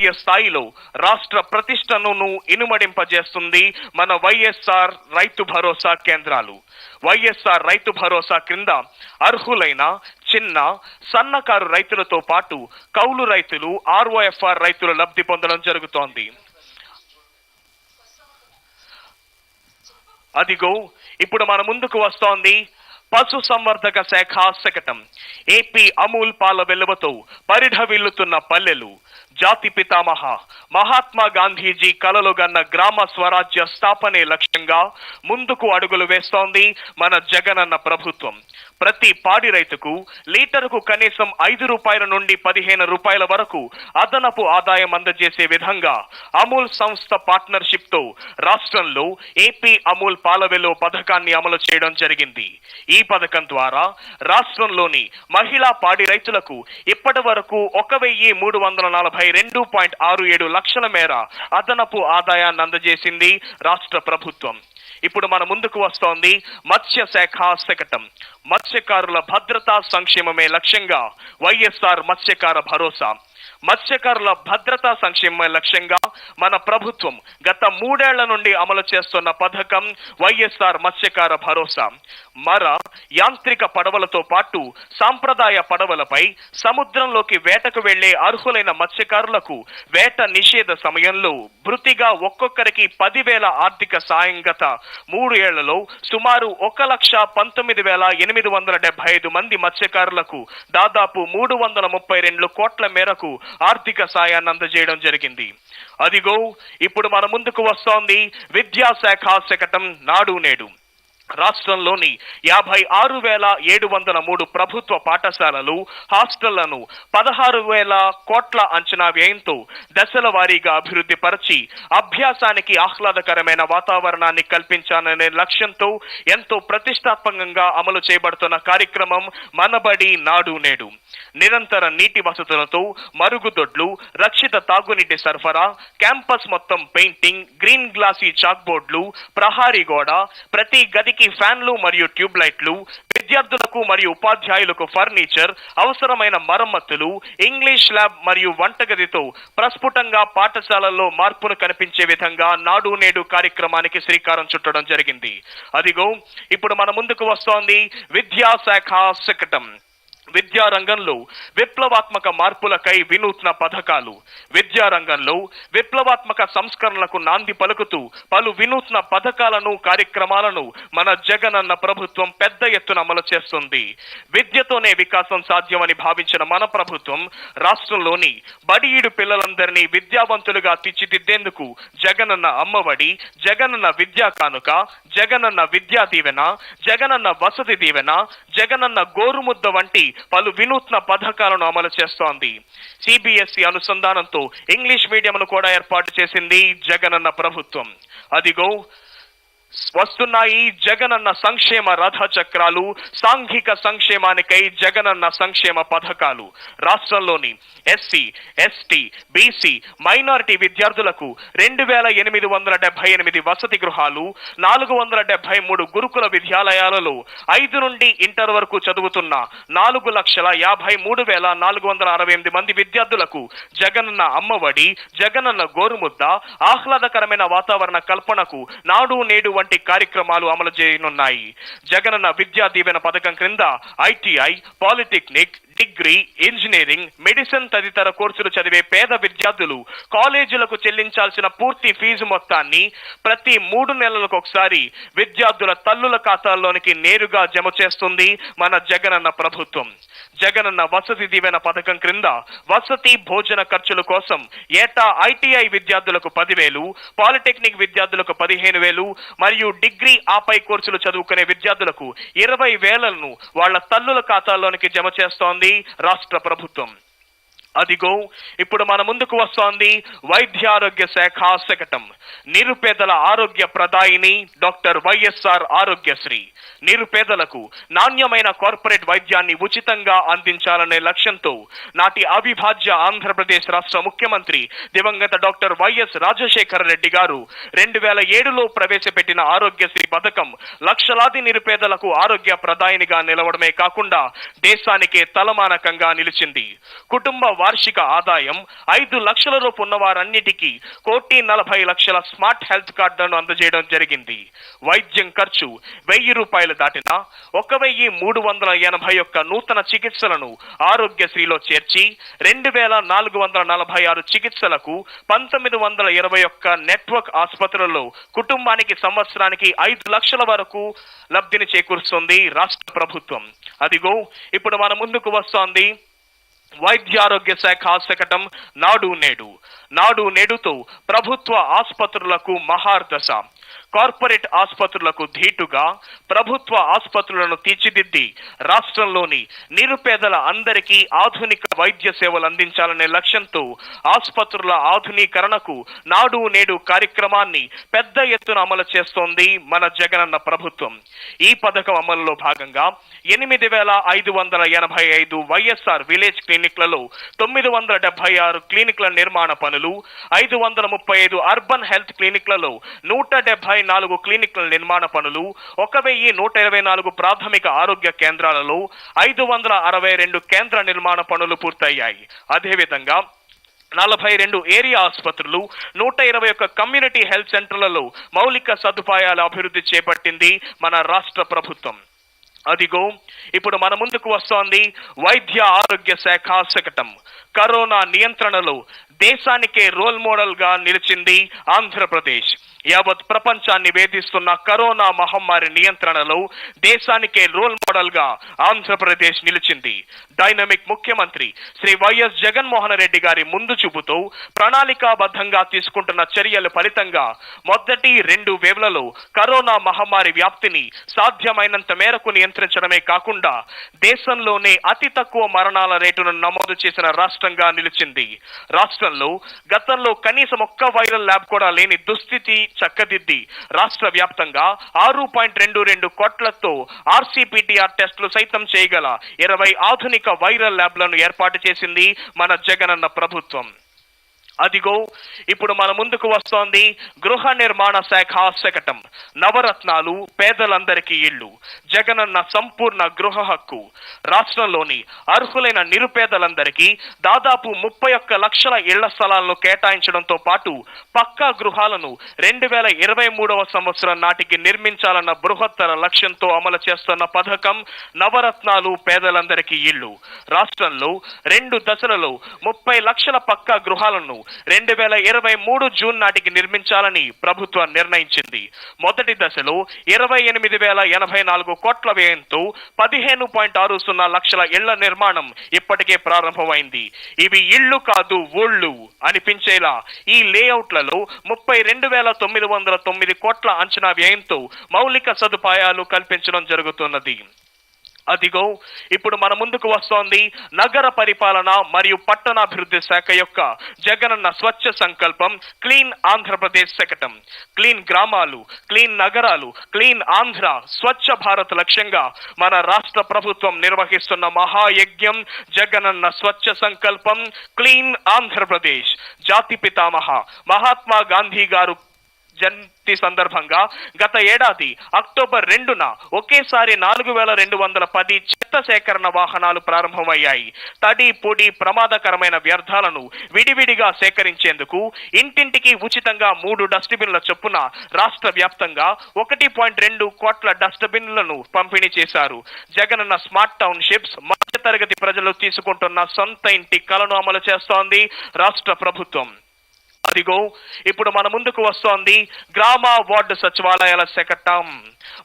అంతర్జాతీయ స్థాయిలో రాష్ట్ర ప్రతిష్టను ఇనుమడింపజేస్తుంది మన వైఎస్ఆర్ రైతు భరోసా కేంద్రాలు. వైఎస్ఆర్ రైతు భరోసా క్రింద అర్హులైన చిన్న సన్నకారు రైతులతో పాటు కౌలు రైతులు, ఆర్ఓఎఫ్ఆర్ రైతులు లబ్ధి పొందడం జరుగుతోంది. అదిగో ఇప్పుడు మన ముందుకు వస్తోంది పశు సంవర్ధక శాఖ శకటం. ఏపీ అమూల్ పాల వెలువతో పరిఢవిల్లుతున్న పల్లెలు. జాతి పితామహ మహాత్మా గాంధీజీ కలలుగన్న గ్రామ స్వరాజ్య స్థాపనే లక్ష్యంగా ముందుకు అడుగులు వేస్తోంది మన జగనన్న ప్రభుత్వం. ప్రతి పాడి రైతుకు లీటరుకు కనీసం 5 రూపాయల నుండి 15 రూపాయల వరకు అదనపు ఆదాయం అందజేసే విధంగా అమూల్ సంస్థ పార్ట్నర్షిప్ తో రాష్ట్రంలో ఏపీ అమూల్ పాలవెలో పథకాన్ని అమలు చేయడం జరిగింది. ఈ పథకం ద్వారా రాష్ట్రంలోని మహిళా పాడి రైతులకు ఇప్పటి వరకు 1,342.67 లక్షల మేర అదనపు ఆదాయాన్ని అందజేసింది రాష్ట్ర ప్రభుత్వం. ఇప్పుడు మన ముందుకు వస్తోంది మత్స్య శాఖ శకటం. మత్స్యకారుల భద్రతా సంక్షేమమే లక్ష్యంగా వైఎస్ఆర్ మత్స్యకార భరోసా. మత్స్యకారుల భద్రతా సంక్షేమ లక్ష్యంగా మన ప్రభుత్వం గత 3 ఏళ్ల నుండి అమలు చేస్తున్న పథకం వైఎస్ఆర్ మత్స్యకార భరోసా. యాంత్రిక పడవలతో పాటు సాంప్రదాయ పడవలపై సముద్రంలోకి వేటకు వెళ్లే అర్హులైన మత్స్యకారులకు వేట నిషేధ సమయంలో భృతిగా ఒక్కొక్కరికి 10,000 ఆర్థిక సాయం గత 3 ఏళ్లలో సుమారు 1,19,875 మంది మత్స్యకారులకు దాదాపు 332 కోట్ల మేరకు ఆర్థిక సాయాన్ని అందజేయడం జరిగింది. అదిగో ఇప్పుడు మన ముందుకు వస్తోంది విద్యాశాఖ శకటం నాడు నేడు. రాష్ట్రంలోని 56,703 ప్రభుత్వ పాఠశాలలు, హాస్టళ్లను 16,000 కోట్ల అంచనా వ్యయంతో దశల వారీగా అభివృద్ధి పరిచి అభ్యాసానికి ఆహ్లాదకరమైన వాతావరణాన్ని కల్పించాలనే లక్ష్యంతో ఎంతో ప్రతిష్టాత్మకంగా అమలు చేయబడుతున్న కార్యక్రమం మనబడి నాడు నేడు. నిరంతర నీటి వసతులతో మరుగుదొడ్లు, రక్షిత తాగునీటి సరఫరా, క్యాంపస్ మొత్తం పెయింటింగ్, గ్రీన్ గ్లాసీ చాక్ బోర్డులు, ప్రహారీ గోడ, ప్రతి గదికి ఫ్యాన్లు మరియు ట్యూబ్ లైట్లు, విద్యార్థులకు మరియు ఉపాధ్యాయులకు ఫర్నిచర్, అవసరమైన మరమ్మతులు, ఇంగ్లీష్ ల్యాబ్ మరియు వంటగదితో ప్రస్ఫుటంగా పాఠశాలల్లో మార్పును కనిపించే విధంగా నాడు నేడు కార్యక్రమానికి శ్రీకారం చుట్టడం జరిగింది. అదిగో ఇప్పుడు మన ముందుకు వస్తోంది విద్యాశాఖ శకటం. విద్యారంగంలో విప్లవాత్మక మార్పులకై వినూత్న పథకాలు. విద్యారంగంలో విప్లవాత్మక సంస్కరణలకు నాంది పలుకుతూ పలు వినూత్న పథకాలను, కార్యక్రమాలను మన జగనన్న ప్రభుత్వం పెద్ద ఎత్తున అమలు చేస్తుంది. విద్యతోనే వికాసం సాధ్యమని భావించిన మన ప్రభుత్వం రాష్ట్రంలోని బడిఈడు పిల్లలందరినీ విద్యావంతులుగా తీర్చిదిద్దేందుకు జగనన్న అమ్మఒడి, జగనన్న విద్యా కానుక, జగనన్న విద్యా దీవెన, జగనన్న వసతి దీవెన, జగనన్న గోరుముద్ద వంటి పలు వినూత్న పథకాలను అమలు చేస్తోంది. సిబిఎస్ఈ అనుసంధానంతో ఇంగ్లీష్ మీడియంను కూడా ఏర్పాటు చేసింది జగనన్న ప్రభుత్వం. అదిగో వస్తున్నాయి జగనన్న సంక్షేమ రథ చక్రాలు. సాంఘిక సంక్షేమానికై జగనన్న సంక్షేమ పథకాలు. రాష్ట్రంలోని ఎస్సీ, ఎస్టీ, బీసీ, మైనారిటీ విద్యార్థులకు 2,878 వసతి గృహాలు, 473 గురుకుల విద్యాలయాలలో 5 నుండి ఇంటర్ వరకు చదువుతున్న 4,53,468 మంది విద్యార్థులకు జగనన్న అమ్మఒడి, జగనన్న గోరుముద్ద, ఆహ్లాదకరమైన వాతావరణ కల్పనకు నాడు నేడు వంటి కార్యక్రమాలు అమలు చేయనున్నాయి. జగనన్న విద్యా దీవెన పథకం క్రింద ITI, polytechnic, degree, engineering, medicine తదితర కోర్సులు చదివే పేద విద్యార్థులు కాలేజీలకు చెల్లించాల్సిన పూర్తి ఫీజు మొత్తాన్ని ప్రతి 3 నెలలకు ఒకసారి విద్యార్థుల తల్లుల ఖాతాల్లోనికి నేరుగా జమ చేస్తుంది మన జగనన్న ప్రభుత్వం. జగనన్న వసతి దీవెన పథకం క్రింద వసతి, భోజన ఖర్చుల కోసం ఏటా ఐటీఐ విద్యార్థులకు 10,000, పాలిటెక్నిక్ విద్యార్థులకు 15,000 మరియు డిగ్రీ ఆపై కోర్సులు చదువుకునే విద్యార్థులకు 20,000ను వాళ్ల తల్లుల ఖాతాల్లోనికి జమ చేస్తోంది రాష్ట్ర ప్రభుత్వం. అదిగో ఇప్పుడు మన ముందుకు వస్తోంది వైద్యారోగ్య శాఖ శకటం. నిరుపేదల ఆరోగ్య ప్రదాయిని డాక్టర్ వైఎస్ఆర్ ఆరోగ్యశ్రీ. నిరుపేదలకు నాణ్యమైన కార్పొరేట్ వైద్యాన్ని ఉచితంగా అందించాలనే లక్ష్యంతో నాటి అవిభాజ్య ఆంధ్రప్రదేశ్ రాష్ట్ర ముఖ్యమంత్రి దివంగత డాక్టర్ వైఎస్ రాజశేఖర రెడ్డి గారు 2007లో ప్రవేశపెట్టిన ఆరోగ్యశ్రీ పథకం లక్షలాది నిరుపేదలకు ఆరోగ్య ప్రదాయినిగా నిలవడమే కాకుండా దేశానికే తలమానకంగా నిలిచింది. కుటుంబ వార్షిక ఆదాయం 5 లక్షల రూపు ఉన్న వారన్నిటికీ 1,40,00,000 స్మార్ట్ హెల్త్ కార్డులను అందజేయడం జరిగింది. వైద్యం ఖర్చు 1,000 రూపాయలు దాటినా 1,381 నూతన చికిత్సలను ఆరోగ్యశ్రీలో చేర్చి 2,446 చికిత్సలకు 1,921 నెట్వర్క్ ఆసుపత్రులలో కుటుంబానికి సంవత్సరానికి 5 లక్షల వరకు లబ్ధిని చేకూరుస్తుంది రాష్ట్ర ప్రభుత్వం. అదిగో ఇప్పుడు మన ముందుకు వస్తోంది వైద్యారోగ్య శాఖ శకటం నాడు నేడు. నాడు నేడుతో ప్రభుత్వ ఆసుపత్రులకు మహార్దశ. కార్పొరేట్ ఆసుపత్రులకు ధీటుగా ప్రభుత్వ ఆసుపత్రులను తీర్చిదిద్ది రాష్ట్రంలోని నిరుపేదల అందరికీ ఆధునిక వైద్య సేవలు అందించాలనే లక్ష్యంతో ఆసుపత్రుల ఆధునీకరణకు నాడు నేడు కార్యక్రమాన్ని పెద్ద ఎత్తున అమలు చేస్తోంది మన జగనన్న ప్రభుత్వం. ఈ పథకం అమలులో భాగంగా 8,585 వైఎస్ఆర్ విలేజ్ క్లినిక్లలో 976 క్లినిక్ల నిర్మాణ పనులు, 535 అర్బన్ హెల్త్ క్లినిక్లలో 174 క్లినిక్ల నిర్మాణ పనులు, 1,124 ప్రాథమిక ఆరోగ్య కేంద్రాలలో 562 కేంద్ర నిర్మాణ పనులు పూర్తయ్యాయి. అదేవిధంగా 42 ఏరియా ఆసుపత్రులు, 121 కమ్యూనిటీ హెల్త్ సెంటర్లలో మౌలిక సదుపాయాల అభివృద్ధి చేపట్టింది మన రాష్ట్ర ప్రభుత్వం. అదిగో ఇప్పుడు మన ముందుకు వస్తోంది వైద్య ఆరోగ్య శాఖ శకటం. కరోనా నియంత్రణలో దేశానికే రోల్ మోడల్ గా నిలిచింది ఆంధ్రప్రదేశ్. యావత్ ప్రపంచాన్ని వేధిస్తున్న కరోనా మహమ్మారి నియంత్రణలో దేశానికే రోల్ మోడల్ గా ఆంధ్రప్రదేశ్ నిలిచింది. డైనమిక్ ముఖ్యమంత్రి శ్రీ వైఎస్ జగన్మోహన్ రెడ్డి గారి ముందు చూపుతో ప్రణాళికాబద్ధంగా తీసుకుంటున్న చర్యల ఫలితంగా మొదటి 2 వేవ్లలో కరోనా మహమ్మారి వ్యాప్తిని సాధ్యమైనంత మేరకు నియంత్రించడమే కాకుండా దేశంలోనే అతి తక్కువ మరణాల రేటును నమోదు చేసిన రాష్ట్రంగా నిలిచింది. రాష్ట్రంలో గతంలో కనీసం ఒక్క వైరల్ ల్యాబ్ కూడా లేని దుస్థితి చక్కదిద్ది రాష్ట్ర వ్యాప్తంగా 6.22 కోట్లతో ఆర్సీపీటీఆర్ టెస్టులు సైతం చేయగల 20 ఆధునిక వైరల్ ల్యాబ్లను ఏర్పాటు చేసింది మన జగనన్న ప్రభుత్వం. అదిగో ఇప్పుడు మన ముందుకు వస్తోంది గృహ నిర్మాణ శాఖ శకటం. నవరత్నాలు, పేదలందరికీ ఇళ్లు, జగనన్న సంపూర్ణ గృహ హక్కు. రాష్ట్రంలోని అర్హులైన నిరుపేదలందరికీ దాదాపు 31 లక్షల ఇళ్ల స్థలాలను కేటాయించడంతో పాటు పక్కా గృహాలను 2023వ సంవత్సరం నాటికి నిర్మించాలన్న బృహత్తర లక్ష్యంతో అమలు చేస్తున్న పథకం నవరత్నాలు, పేదలందరికీ ఇళ్లు. రాష్ట్రంలో 2 దశలలో 30 లక్షల పక్కా గృహాలను 2023 జూన్ నాటికి నిర్మించాలని ప్రభుత్వం నిర్ణయించింది. మొదటి దశలో 28,084 కోట్ల వ్యయంతో 15.60 లక్షల ఇళ్ల నిర్మాణం ఇప్పటికే ప్రారంభమైంది. ఇవి ఇళ్లు కాదు ఊళ్ళు అనిపించేలా ఈ లేఅవుట్లలో 32,909 కోట్ల అంచనా వ్యయంతో మౌలిక సదుపాయాలు కల్పించడం జరుగుతున్నది. అదిగో ఇప్పుడు మన ముందుకు వస్తోంది నగర పరిపాలన మరియు పట్టణాభివృద్ధి శాఖ యొక్క జగనన్న స్వచ్ఛ సంకల్పం క్లీన్ ఆంధ్రప్రదేశ్ శకటం. క్లీన్ గ్రామాలు, క్లీన్ నగరాలు, క్లీన్ ఆంధ్ర, స్వచ్ఛ భారత్ లక్ష్యంగా మన రాష్ట్ర ప్రభుత్వం నిర్వహిస్తున్న మహాయజ్ఞం జగనన్న స్వచ్ఛ సంకల్పం క్లీన్ ఆంధ్రప్రదేశ్. జాతి పితామహ మహాత్మా గాంధీ గారు జయంతి సందర్భంగా గత ఏడాది అక్టోబర్ 2న ఒకేసారి 4,210 చెత్త సేకరణ వాహనాలు ప్రారంభమయ్యాయి. తడి, పొడి, ప్రమాదకరమైన వ్యర్థాలను విడివిడిగా సేకరించేందుకు ఇంటింటికి ఉచితంగా 3 డస్ట్బిన్ల చొప్పున రాష్ట్ర వ్యాప్తంగా 1.2 కోట్ల డస్ట్బిన్లను పంపిణీ చేశారు. జగనన్న స్మార్ట్ టౌన్షిప్స్ మధ్యతరగతి ప్రజలు తీసుకుంటున్న సొంత ఇంటి కలను అమలు చేస్తోంది రాష్ట్ర ప్రభుత్వం. అదిగో ఇప్పుడు మన ముందుకు వస్తోంది గ్రామ వార్డు సచివాలయాల శకటం.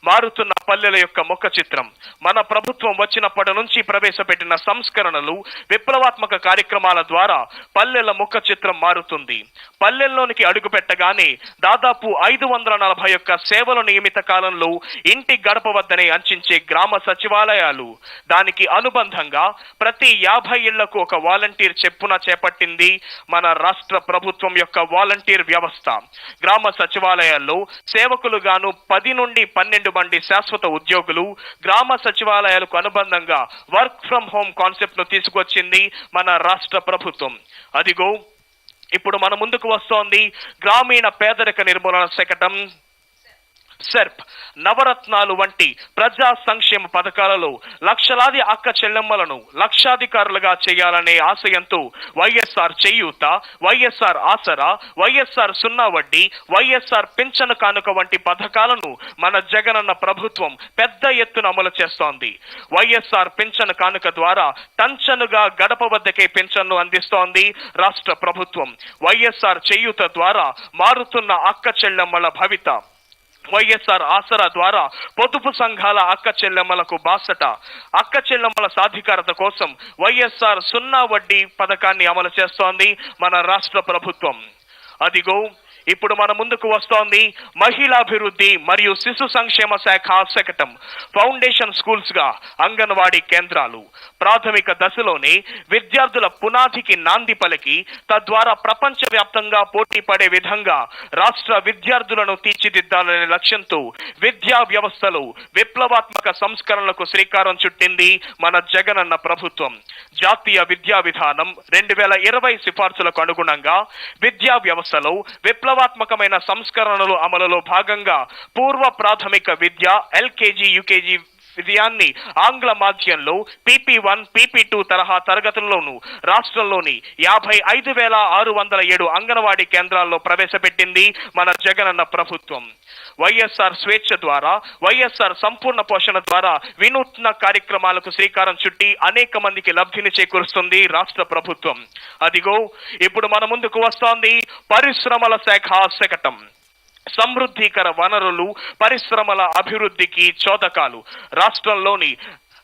మారుతున్న పల్లెల యొక్క ముఖ చిత్రం. మన ప్రభుత్వం వచ్చినప్పటి నుంచి ప్రవేశపెట్టిన సంస్కరణలు, విప్లవాత్మక కార్యక్రమాల ద్వారా పల్లెల ముఖ చిత్రం మారుతుంది. పల్లెల్లోనికి అడుగు పెట్టగానే దాదాపు 541 సేవల నియమిత కాలంలో ఇంటి గడప వద్దనే అంచించే గ్రామ సచివాలయాలు. దానికి అనుబంధంగా ప్రతి 50 ఇళ్లకు ఒక వాలంటీర్ చెప్పున చేపట్టింది మన రాష్ట్ర ప్రభుత్వం యొక్క వాలంటీర్ వ్యవస్థ. గ్రామ సచివాలయాల్లో సేవకులు గాను 10 నుండి 12 మంది శాశ్వత ఉద్యోగులు. గ్రామ సచివాలయాలకు అనుబంధంగా వర్క్ ఫ్రం హోమ్ కాన్సెప్ట్ ను తీసుకొచ్చింది మన రాష్ట్ర ప్రభుత్వం. అదిగో ఇప్పుడు మన ముందుకు వస్తోంది గ్రామీణ పేదరిక నిర్మూలన శకటం సెర్ప్, నవరత్నాలు వంటి ప్రజా సంక్షేమ పథకాలలో లక్షలాది అక్క చెల్లెమ్మలను లక్షాధికారులుగా చేయాలనే ఆశయంతో వైఎస్ఆర్ చేయూత, వైఎస్ఆర్ ఆసరా, వైఎస్ఆర్ సున్నా వడ్డీ, వైఎస్ఆర్ పింఛను కానుక వంటి పథకాలను మన జగనన్న ప్రభుత్వం పెద్ద ఎత్తున అమలు చేస్తోంది. వైఎస్ఆర్ పింఛను కానుక ద్వారా టంచనుగా గడప వద్దకే పింఛన్ను అందిస్తోంది రాష్ట్ర ప్రభుత్వం. వైఎస్ఆర్ చేయూత ద్వారా మారుతున్న అక్క చెల్లెమ్మల భవిత, వైఎస్ఆర్ ఆసరా ద్వారా పొదుపు సంఘాల అక్క చెల్లెమ్మలకు బాసట, అక్క చెల్లెమ్మల సాధికారత కోసం వైఎస్ఆర్ సున్నా వడ్డీ పథకాన్ని అమలు చేస్తోంది మన రాష్ట్ర ప్రభుత్వం. అదిగో ఇప్పుడు మన ముందుకు వస్తోంది మహిళాభివృద్ధి మరియు శిశు సంక్షేమ శాఖ శకటం. ఫౌండేషన్ స్కూల్స్ గా అంగన్వాడీ కేంద్రాలు ప్రాథమిక దశలోనే విద్యార్థుల పునాదికి నాంది పలికి తద్వారా ప్రపంచ వ్యాప్తంగా పోటీ పడే విధంగా రాష్ట్ర విద్యార్థులను తీర్చిదిద్దాలనే లక్ష్యంతో విద్యా వ్యవస్థలో విప్లవాత్మక సంస్కరణలకు శ్రీకారం చుట్టింది మన జగనన్న ప్రభుత్వం. జాతీయ విద్యా విధానం 2020 సిఫార్సులకు అనుగుణంగా విద్యా వ్యవస్థలో విప్లవాత్మకమైన సంస్కరణలు అమలులో భాగంగా పూర్వ ప్రాథమిక విద్య ఎల్కేజీ యూకేజీ విద్యాన్ని ఆంగ్ల మాధ్యంలో PP1, PP2 తరహా తరగతుల్లోనూ రాష్ట్రంలోని 55,607 అంగన్వాడీ కేంద్రాల్లో ప్రవేశపెట్టింది మన జగనన్న ప్రభుత్వం. వైఎస్ఆర్ స్వేచ్ఛ ద్వారా, వైఎస్ఆర్ సంపూర్ణ పోషణ ద్వారా వినూత్న కార్యక్రమాలకు శ్రీకారం చుట్టి అనేక మందికి లబ్ధిని చేకూరుస్తుంది రాష్ట్ర ప్రభుత్వం. అదిగో ఇప్పుడు మన ముందుకు వస్తోంది పరిశ్రమల శాఖ శకటం. సమృద్ధికర వనరులు, పరిశ్రమల అభివృద్ధికి చోదకాలు. రాష్ట్రంలోని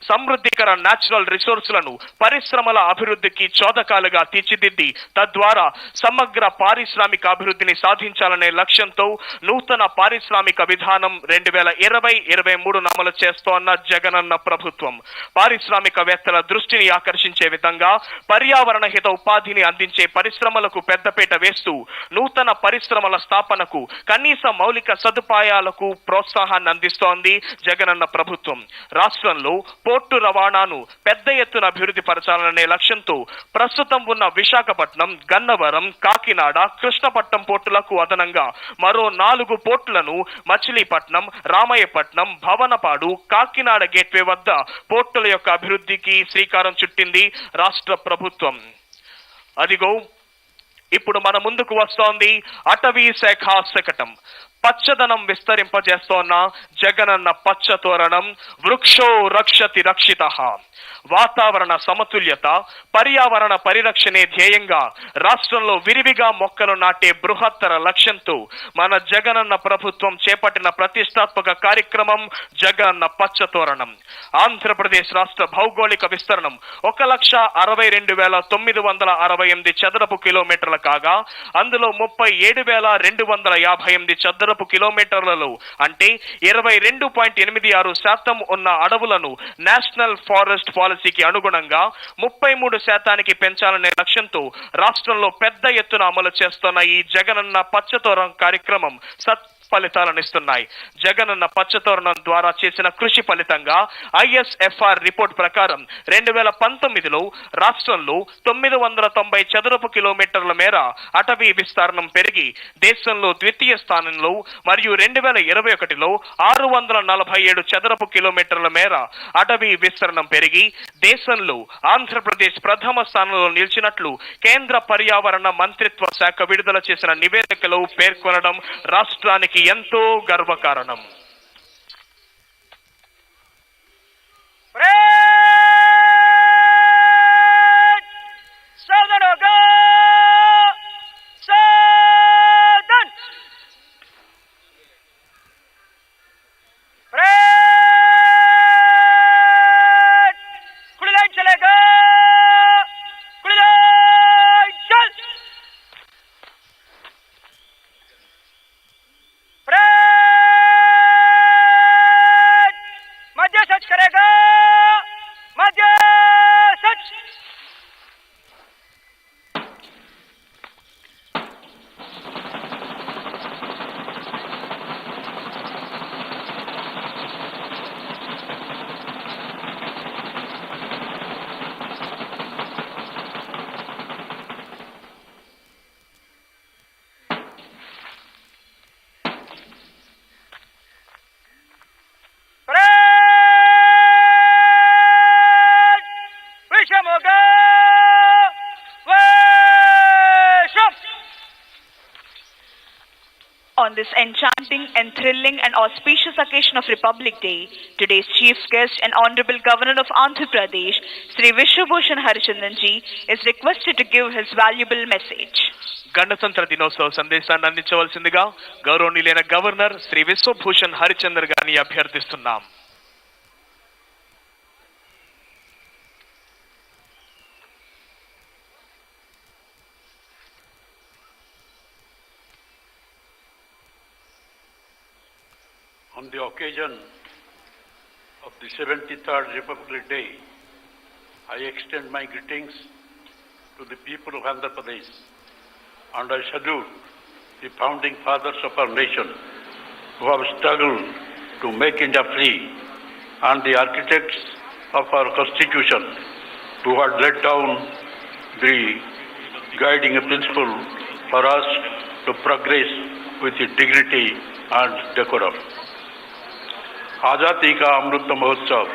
సమృద్ధికర న్యాచురల్ రిసోర్సులను పరిశ్రమల అభివృద్ధికి చోదకాలుగా తీర్చిదిద్ది తద్వారా సమగ్ర పారిశ్రామిక అభివృద్ధిని సాధించాలనే లక్ష్యంతో నూతన పారిశ్రామిక విధానం 2020-23 అమలు చేస్తోన్న జగనన్న ప్రభుత్వం పారిశ్రామికవేత్తల దృష్టిని ఆకర్షించే విధంగా పర్యావరణ హిత ఉపాధిని అందించే పరిశ్రమలకు పెద్దపీట వేస్తూ నూతన పరిశ్రమల స్థాపనకు కనీస మౌలిక సదుపాయాలకు ప్రోత్సాహాన్ని అందిస్తోంది జగనన్న ప్రభుత్వం. రాష్ట్రంలో పోర్టు రవాణాను పెద్ద ఎత్తున అభివృద్ధి పరచాలనే లక్ష్యంతో ప్రస్తుతం ఉన్న విశాఖపట్నం, గన్నవరం, కాకినాడ, కృష్ణపట్నం పోర్టులకు అదనంగా మరో 4 పోర్టులను మచిలీపట్నం, రామయ్యపట్నం, భవనపాడు, కాకినాడ గేట్వే వద్ద పోర్టుల యొక్క అభివృద్ధికి శ్రీకారం చుట్టింది రాష్ట్ర ప్రభుత్వం. అదిగో ఇప్పుడు మన ముందుకు వస్తోంది అటవీ శాఖ శకటం. పచ్చదనం విస్తరింపజేస్తోన్న జగనన్న పచ్చ తోరణం వృక్షో రక్షతి రక్షితః. వాతావరణ సమతుల్యత, పర్యావరణ పరిరక్షణే ధ్యేయంగా రాష్ట్రంలో విరివిగా మొక్కలు నాటే బృహత్తర లక్ష్యంతో మన జగనన్న ప్రభుత్వం చేపట్టిన ప్రతిష్టాత్మక కార్యక్రమం జగనన్న పచ్చ తోరణం. ఆంధ్రప్రదేశ్ రాష్ట్ర భౌగోళిక విస్తరణం 1,62,968 చదరపు కిలోమీటర్లు కాగా అందులో 37,258 చదరపు కిలోమీటర్లలో అంటే 22.86% ఉన్న అడవులను నేషనల్ ఫారెస్ట్ పాలసీకి అనుగుణంగా 33% పెంచాలనే లక్ష్యంతో రాష్ట్రంలో పెద్ద ఎత్తున అమలు చేస్తున్న ఈ జగనన్న పచ్చతోరణం కార్యక్రమం ఫలితాలనిస్తున్నాయి. జగనన్న పచ్చతోరణం ద్వారా చేసిన కృషి ఫలితంగా ISFR రిపోర్ట్ ప్రకారం 2019లో రాష్ట్రంలో 990 చదరపు కిలోమీటర్ల మేర అటవీ విస్తరణం పెరిగి దేశంలో ద్వితీయ స్థానంలో మరియు 2021లో 647 చదరపు కిలోమీటర్ల మేర అటవీ విస్తరణం పెరిగి దేశంలో ఆంధ్రప్రదేశ్ ప్రథమ స్థానంలో నిలిచినట్లు కేంద్ర పర్యావరణ మంత్రిత్వ శాఖ విడుదల చేసిన నివేదికలో పేర్కొనడం రాష్ట్రానికి ఎంతో గర్వకారణం. On this enchanting and thrilling and auspicious occasion of Republic Day, today's chief guest and Honorable Governor of Andhra Pradesh, Sri Vishwabhushan Harichandanji, is requested to give his valuable message. గణతంత్ర దినోత్సవ సందేశాన్ని అందించవలసిందిగా గౌరవనీయులైన గవర్నర్ శ్రీ విశ్వభూషణ్ హరిచందర్ గారిని అభ్యర్థిస్తున్నాం. On the occasion of the 73rd Republic Day, I extend my greetings to the people of Andhra Pradesh, and I salute the founding fathers of our nation who have struggled to make India free, and the architects of our constitution who had laid down the guiding principle for us to progress with dignity and decorum. Azadi Ka Amrit Mahotsav,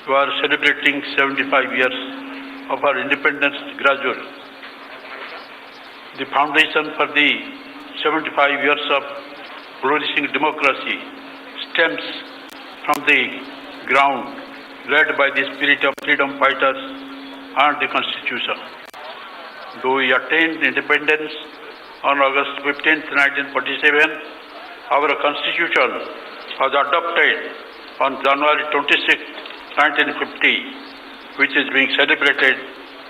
we are celebrating 75 years of our independence gradually. The foundation for the 75 years of flourishing democracy stems from the ground led by the spirit of freedom fighters and the Constitution. Though we attained independence on August 15, 1947, our Constitution was adopted on January 26, 1950, which is being celebrated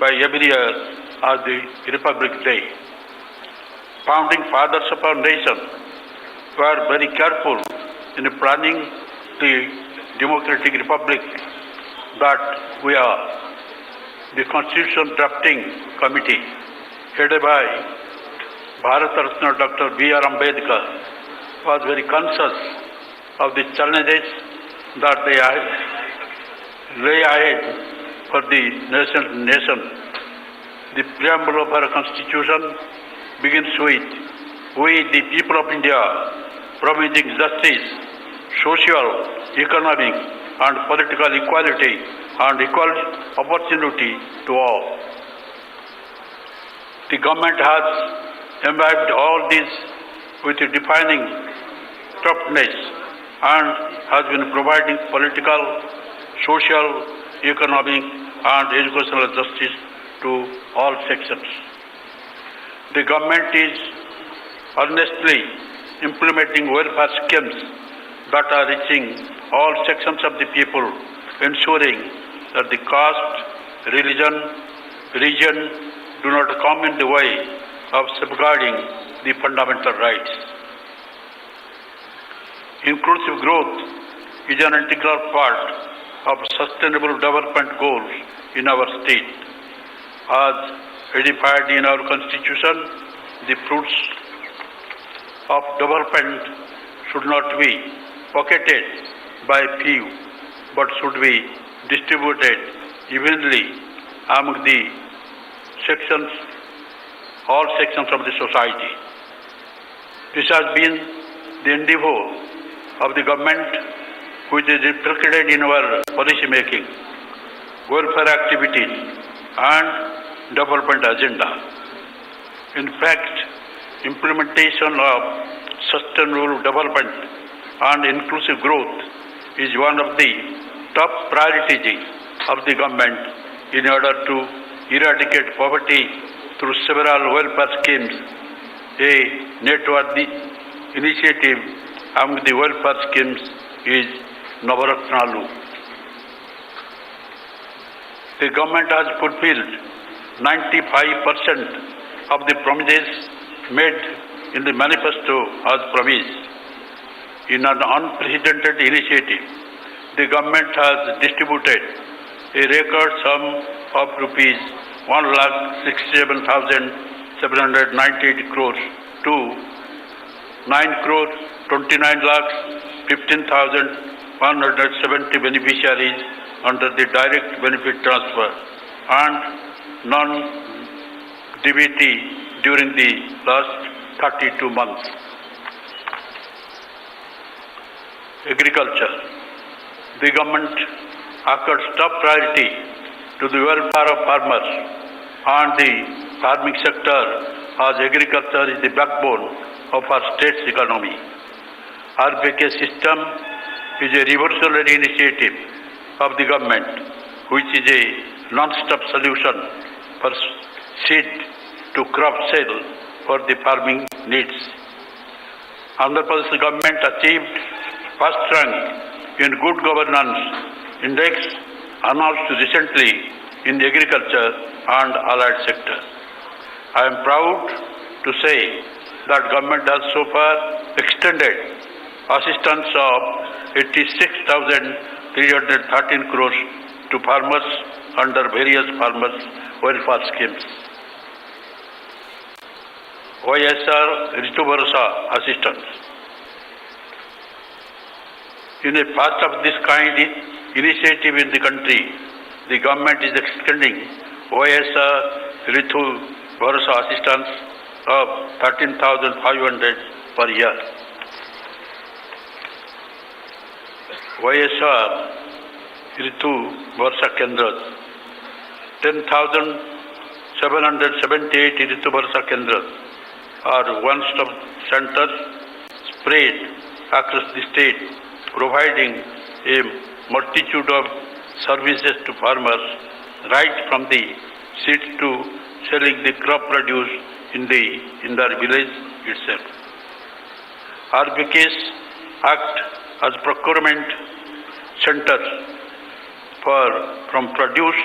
by every year as the Republic Day. Founding fathers of our nation were very careful in planning the democratic republic that we are. The Constitution Drafting Committee, headed by Bharat Ratna Dr. B.R. Ambedkar, was very conscious of the challenges that they lay ahead for the nation. The preamble of our Constitution begins with, "We, the people of India, promising justice, social, economic, and political equality and equal opportunity to all." The government has imbibed all these with a defining toughness and has been providing political, social, economic, and educational justice to all sections. The government is earnestly implementing welfare schemes that are reaching all sections of the people, ensuring that the caste, religion, region do not come in the way of safeguarding the fundamental rights. Inclusive growth is an integral part of sustainable development goals in our state. As edified in our Constitution, the fruits of development should not be pocketed by few, but should be distributed evenly among the sections, all sections of the society. This has been the endeavor of the government, which is reflected in our policy making, welfare activities, and development agenda. In fact, implementation of sustainable development and inclusive growth is one of the top priorities of the government in order to eradicate poverty through several welfare schemes. A noteworthy initiative among the welfare schemes is Navaratnalu. The government has fulfilled 95% of the promises made in the manifesto as promised. In an unprecedented initiative, the government has distributed a record sum of rupees 1,67,798 crores to 9,29,15,170 beneficiaries under the direct benefit transfer and non-DBT during the last 32 months. Agriculture. The government accords top priority to the welfare of farmers and the farming sector as agriculture is the backbone of our state's economy. RBK system is a revolutionary initiative of the government, which is a non-stop solution for seed to crop sale for the farming needs. Andhra Pradesh government achieved first rank in Good Governance Index announced recently in agriculture and allied sector. I am proud to say that government has so far extended assistance of 86,313 crores to farmers under various farmers welfare schemes. YSR Ritu Bharosa assistance. In a first of this kind initiative in the country, the government is extending YSR Ritu Bharosa assistance of 13,500 per year. YSR Ritu Bharosa Kendras, 10,778 Ritu Bharosa Kendras are one-stop centers spread across the state, providing a multitude of services to farmers, right from the seed to selling the crop produce in their village itself. RBKs act as procurement centers from produce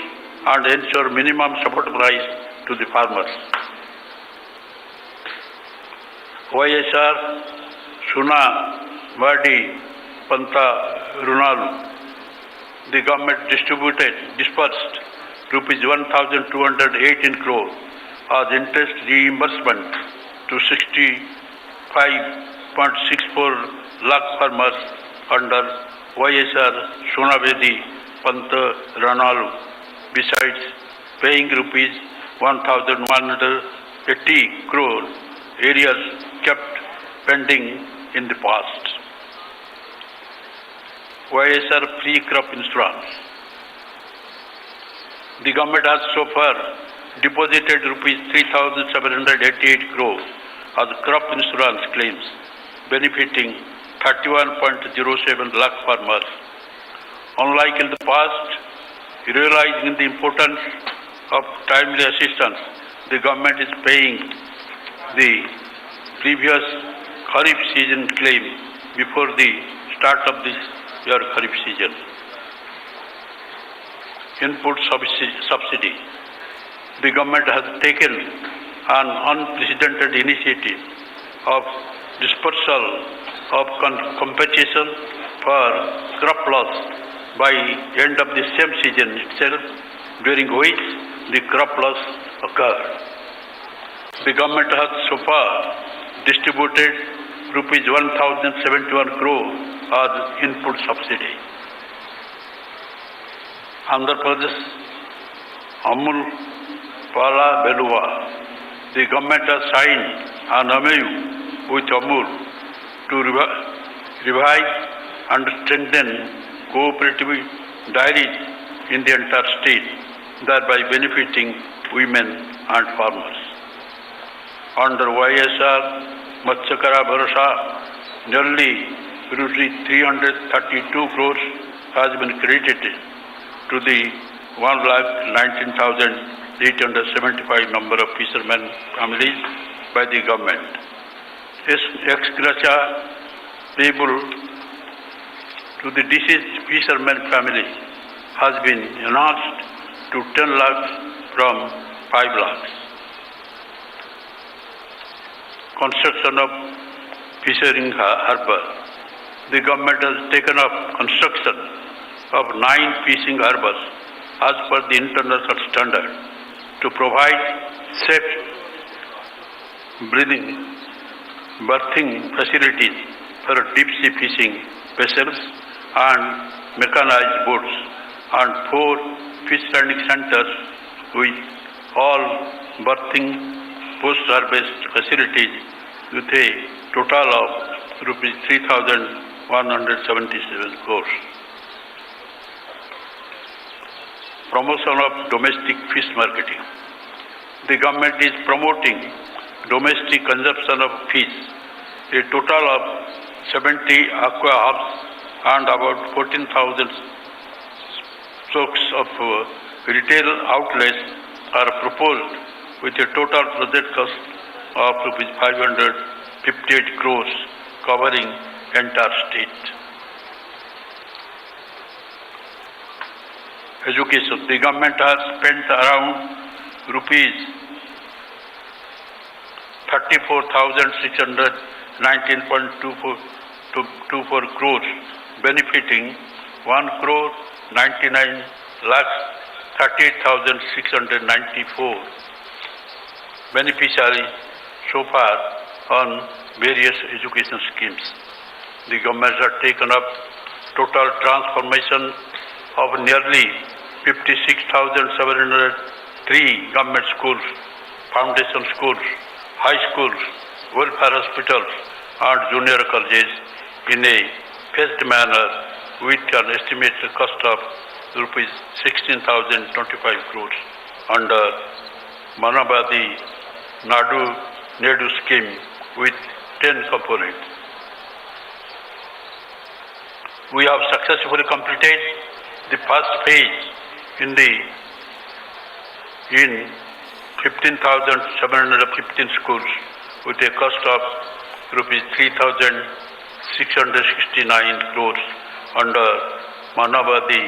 and ensure minimum support price to the farmers. YSR Suna Vadi Panta Runalu. The government disbursed rupees 1,218 crore as interest reimbursement to 65.64 lakh farmers under YSR Sunavedi Panta Ranalu, besides paying rupees 1,180 crore areas kept pending in the past. YSR Free Crop Insurance. The government has so far deposited rupees 3,788 crore as crop insurance claims, benefiting 31.07 lakh farmers. Unlike in the past, realizing the importance of timely assistance, the government is paying the previous Kharif season claim before the start of this year Kharif season. Input subsidy. The government has taken an unprecedented initiative of dispersal of compensation for crop loss by end of the same season itself, during which the crop loss occurred. The government has so far distributed rupees 1,071 crore as input subsidy. Andhra Pradesh Amul Pala Beluva. The government has signed an MOU with Amul to revise and strengthen cooperative dairies in the entire state, thereby benefiting women and farmers. Under YSR Matsyakara Bharosa, nearly rupees 332 crores has been credited to the 1,19,875 number of fishermen families by the government. Ex gratia payable to the deceased fishermen family has been enhanced to 10 lakhs from 5 lakhs. Construction of fishing harbour. The government has taken up construction of 9 fishing harbours as per the international standard to provide safe berthing facilities for deep sea fishing vessels and mechanized boats, and 4 fish landing centers with all berthing post-harvest facilities with a total of rupees 3,177 crores. Promotion of domestic fish marketing. The government is promoting domestic consumption of fish. A total of 70 aqua hubs and about 14,000 stocks of retail outlets are proposed with a total project cost of rupees 558 crores covering entire state. Education. The government has spent around rupees 34,619.24 crores, benefiting 1,99,38,694 beneficiaries so far on various education schemes. The government has taken up total transformation of nearly 56,703 government schools, foundation schools, high schools, welfare hospitals and junior colleges in a phased manner with an estimated cost of rupees 16,025 crores under Manabadi Nadu scheme with 10 components. We have successfully completed the first phase in 15,715 schools with a cost of rupees 3,669 crores under Manabadi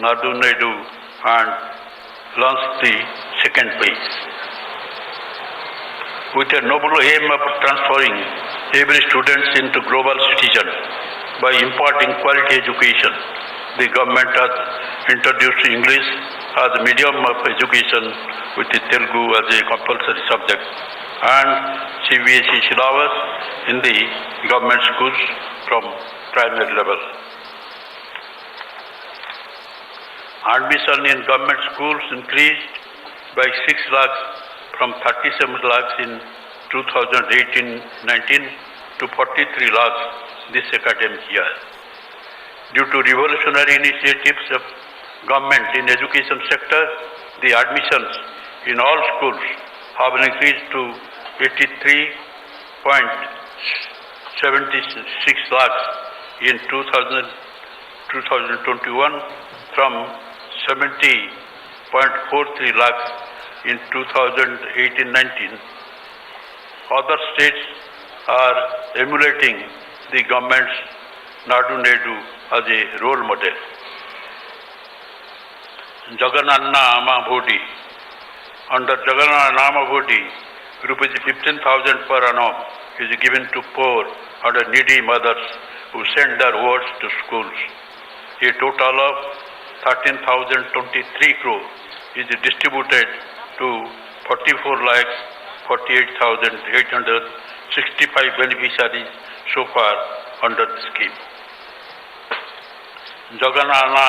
Nadu and launched the second phase. With a noble aim of transforming every student into global citizen by imparting quality education, the government has introduced English as a medium of education with Telugu as a compulsory subject and CBSE syllabus in the government schools from primary level. Admission in government schools increased by 6 lakhs from 37 lakhs in 2018-19 to 43 lakhs this academic year. Due to revolutionary initiatives of government in education sector, the admissions in all schools have increased to 83.76 lakhs in 2021 from 70.43 lakhs in 2018-19. Other states are emulating the government's Nadu as a role model. Jagananna Bhodi. Under Jagananna Bhodi, rupees 15,000 per annum is given to poor and needy mothers who send their wards to schools. A total of 13,023 crore is distributed to 44,48,865 beneficiaries so far under the scheme. Jaganana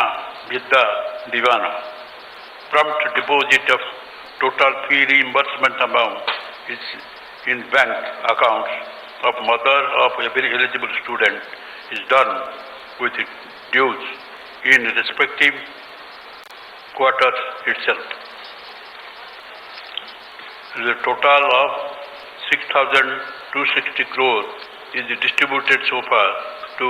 Vidya Divana. Prompt deposit of total fee reimbursement amount is in bank accounts of mother of every eligible student is done with dues in respective quarters itself. The total of 6,260 crore is distributed so far to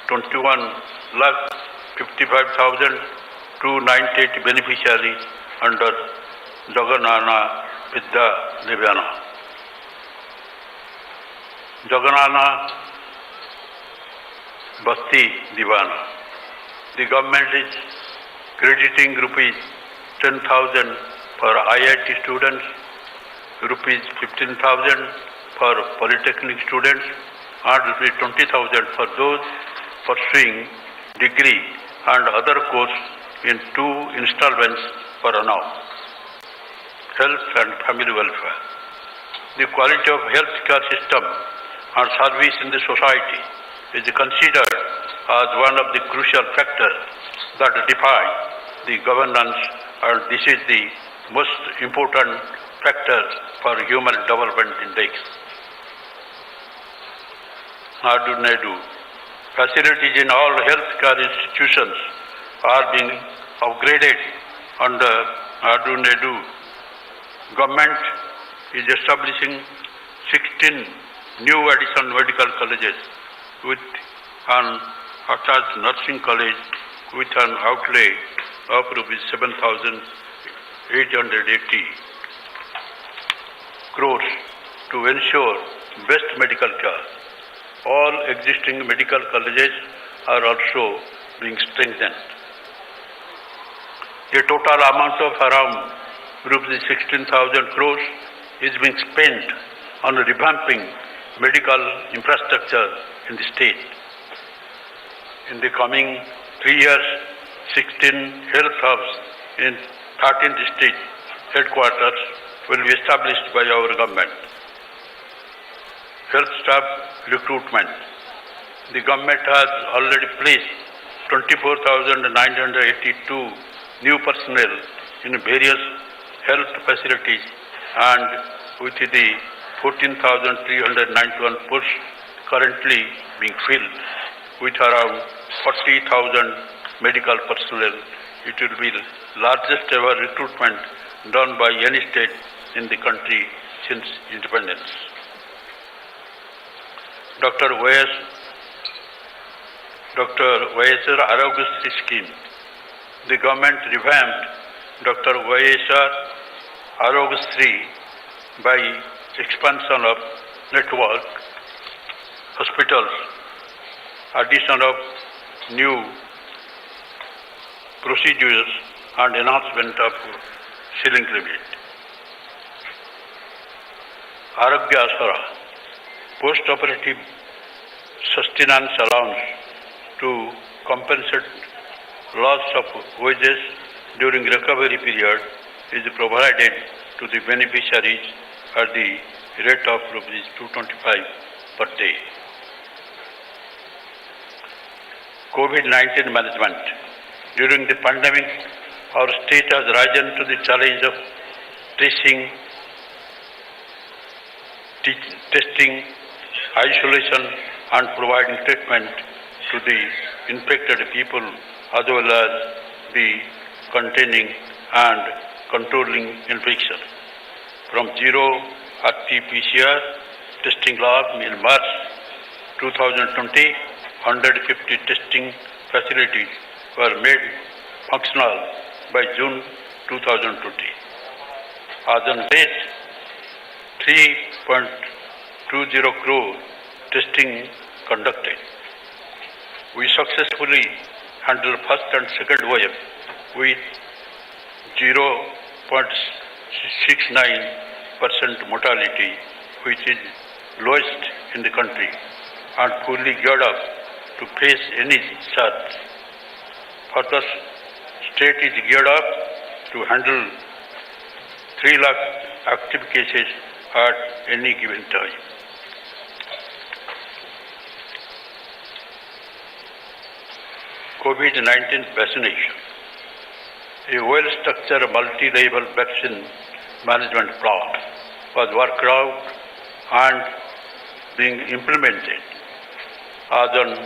21,55,298 beneficiaries under Jaganana Vidya Divana. Jaganana Basti Divana. The government is crediting rupees 10,000 for IIT students, rupees 15,000 for polytechnic students, and rupees 20,000 for those pursuing degree and other course in 2 installments per annum. Health and family welfare. The quality of health care system and service in the society is considered as one of the crucial factors that define the governance, and this is the most important factor for human development index. Nadu. Facilities in all healthcare institutions are being upgraded under Nadu. Government is establishing 16 new additional medical colleges with an attached nursing college with an outlay of rupees 7,880 crores to ensure best medical care. All existing medical colleges are also being strengthened. A total amount of around rupees 16,000 crores is being spent on revamping medical infrastructure in the state. In the coming 3 years, 16 health hubs in 13 district headquarters will be established by our government. Health staff recruitment. The government has already placed 24,982 new personnel in various health facilities, and with the 14,391 posts currently being filled with around 40,000 medical personnel, it will be the largest ever recruitment done by any state in the country since independence. Dr. YSR Arogastri scheme. The government revamped Dr. YSR Arogastri by expansion of network, hospitals, addition of new procedures and enhancement of ceiling limit. Arogya Asara, post-operative sustenance allowance to compensate loss of wages during recovery period is provided to the beneficiaries at the rate of rupees 225 per day. COVID-19 management. During the pandemic, our state has risen to the challenge of tracing, testing, isolation and providing treatment to the infected people, as well as the containing and controlling infection. From zero RT-PCR testing lab in March 2020, 150 testing facilities were made functional by June 2020. As on date, 3.20 crore testing conducted. We successfully handled first and second wave with 0.69% mortality, which is lowest in the country, and fully geared up to face any surge. Further, state is geared up to handle 3 lakh active cases at any given time. COVID-19 vaccination. A well-structured multi-level vaccine management plan was worked out and being implemented. As on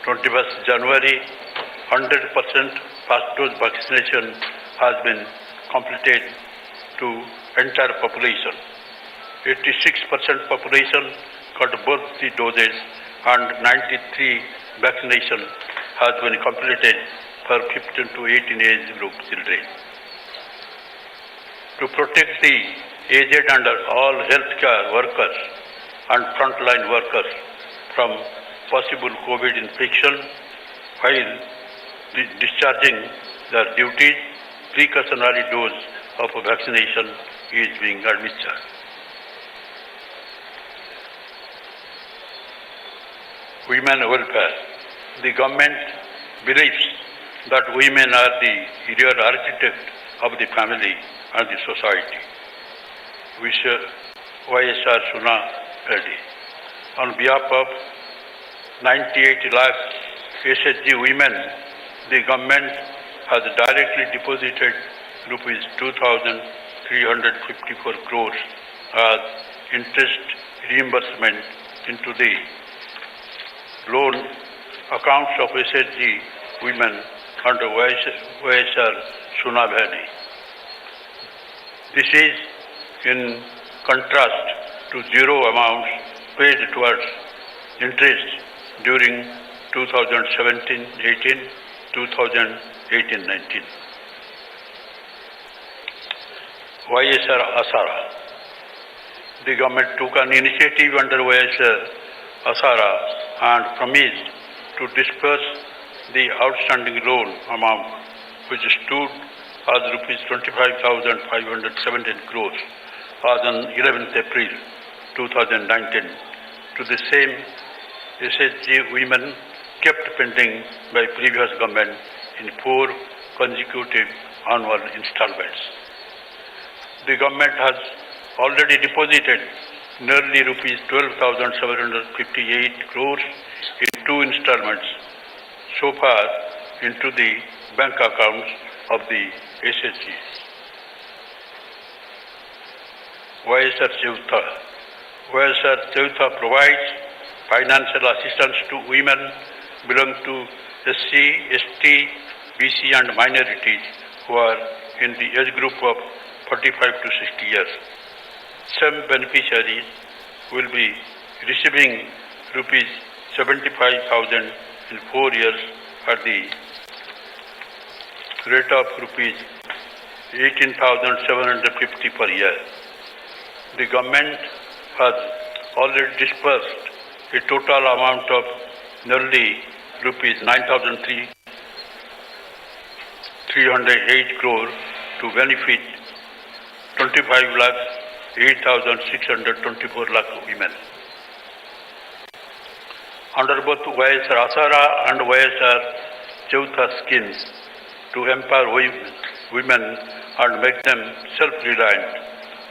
21st January, 100% first dose vaccination has been completed to entire population. 86% population got both the doses and 93 vaccination has been completed for 15 to 18 age group children. To protect the aged and all healthcare workers and frontline workers from possible COVID infection while discharging their duties, precautionary dose of vaccination is being administered. Women welfare. The government believes that women are the real architect of the family and the society. YSR Suna Reddy. On behalf of 98 lakh SHG women, the government has directly deposited rupees 2,354 crores as interest reimbursement into the loan accounts of SHG women under YSR Sunabhani. This is in contrast to zero amounts paid towards interest during 2017-18, 2018-19. YSR Asara. The government took an initiative under YSR Asara and promised to disperse the outstanding loan amount, which stood as rupees 25,517 crores as on 11th April 2019 to the same SHG women kept pending by previous government in 4 consecutive annual installments. The government has already deposited nearly rupees 12,758 crores in 2 installments so far into the bank accounts of the SHGs. YSR Chevtha. YSR Chevtha provides financial assistance to women belonging to SC, ST, BC and minorities who are in the age group of 45 to 60 years. Some beneficiaries will be receiving rupees 75,000 in 4 years at the rate of rupees 18,750 per year. The government has already disbursed a total amount of nearly rupees 9,308 crore to benefit 25 lakh 8,624 lakh women. Under both YSR Asara and YSR Chevtha schemes to empower women and make them self-reliant,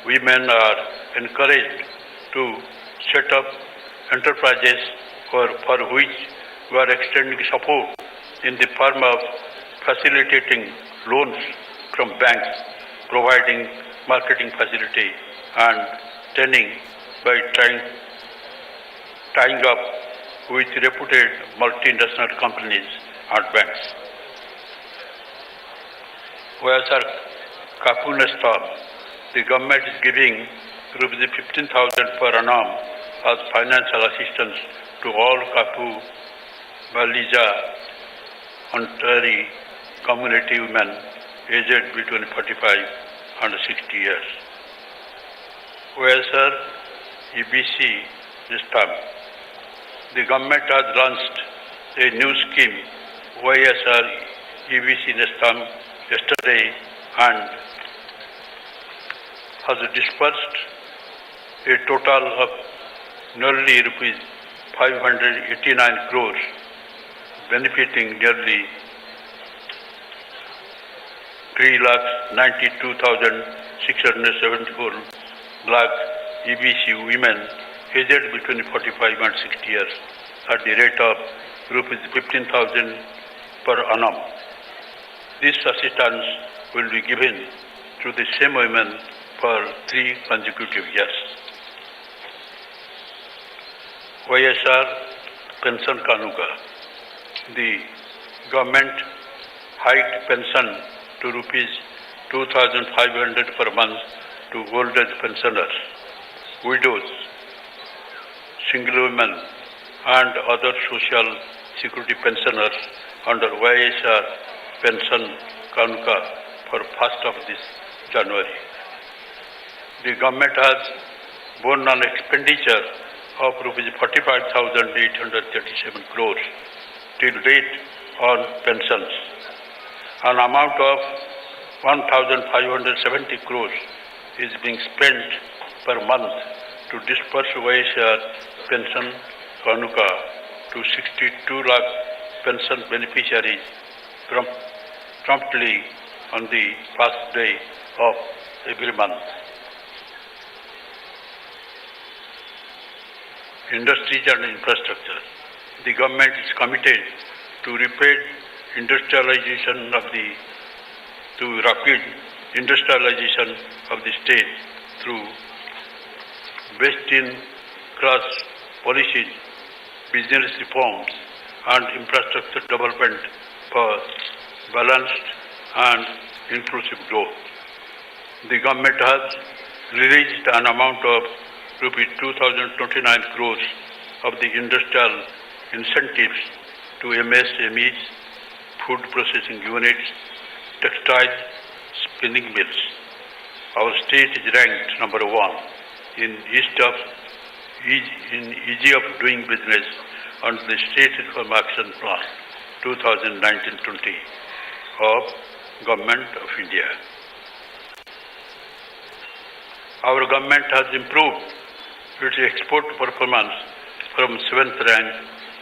women are encouraged to set up enterprises for which we are extending support in the form of facilitating loans from banks, providing marketing facility and training by tying up with reputed multinational companies and banks. YSR Kapu Nestam. The government is giving rupees 15,000 per annum as financial assistance to all Kapu, Balija, Ontari community women aged between 45 and 60 years. YSR EBC Nestam. The government has launched a new scheme, YSR EBC Nestam, yesterday and has disbursed a total of nearly rupees 589 crores, benefiting nearly 3,92,674 lakh EBC women aged between 45 and 60 years at the rate of rupees 15,000 per annum. This assistance will be given to the same women for 3 consecutive years. YSR Pension Kanuka. The government hiked pension to rupees 2,500 per month to old age pensioners, widows, single women and other social security pensioners under YSR Pension Kanuka for 1st of this January. The government has borne an expenditure of rupees 45,837 crores till date on pensions. An amount of 1,570 crores is being spent per month to disperse YSR Pension Kanuka to 62 lakh pension beneficiaries promptly on the first day of every month. Industries and infrastructure. The government is committed to rapid industrialization of the state through best-in-class policies, business reforms, and infrastructure development for balanced and inclusive growth. The government has released an amount of rupees 2,029 crores of the industrial incentives to MSMEs, food processing units, textiles, spinning mills. Our state is ranked number 1 in ease of doing business under the State Reform Action Plan 2019-20 of Government of India. Our government has improved its export performance from 7th rank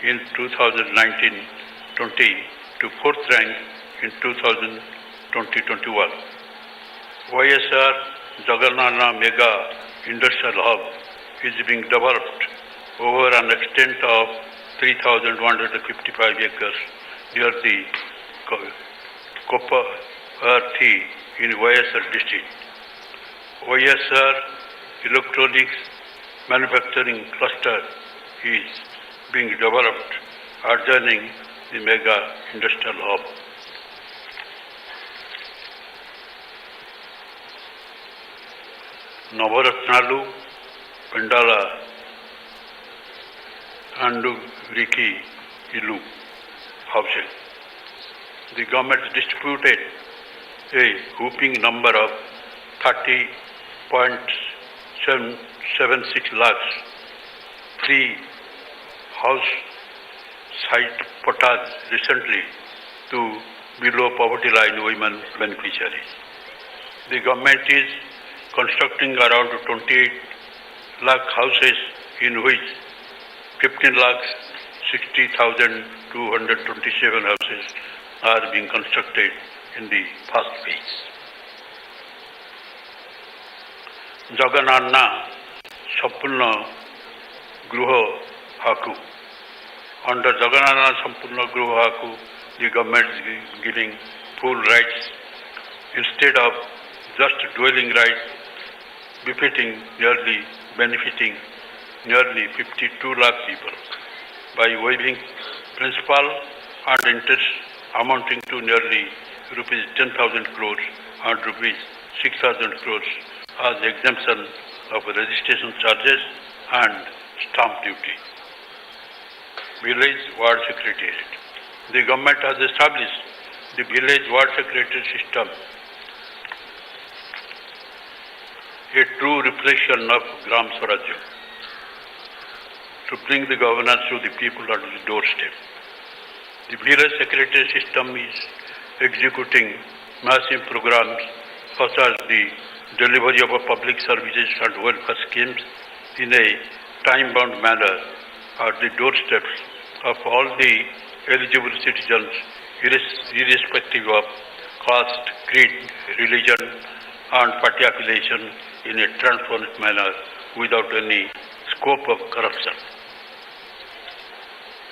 in 2019-20 to 4th rank in 2020-21. YSR Jagannatha Mega Industrial Hub is being developed over an extent of 3,155 acres near the Kopparthi in YSR district. YSR Electronics Manufacturing Cluster is being developed adjoining the Mega Industrial Hub. Navaratnalu, Pandala, Anduriki, Ilu housing. The government distributed a whopping number of 30.76 lakhs free house site potas recently to below poverty line women beneficiaries. The government is constructing around 28 lakh houses, in which 15 lakhs 60,227 houses are being constructed in the first phase. Jagannatha Sampurna Gruha Haku. Under Jagannatha Sampurna Gruha Haku, the government is giving full rights instead of just dwelling rights, benefiting nearly 52 lakh people by waiving principal and interest amounting to nearly rupees 10,000 crores and rupees 6,000 crores as exemption of registration charges and stamp duty. Village Ward Secretariat. The government has established the Village Ward Secretariat system, a true reflection of Gram Swarajya, to bring the governance to the people at the doorstep. The village secretary system is executing massive programs such as the delivery of public services and welfare schemes in a time-bound manner at the doorsteps of all the eligible citizens, irrespective of caste, creed, religion, and party affiliation, in a transparent manner without any scope of corruption.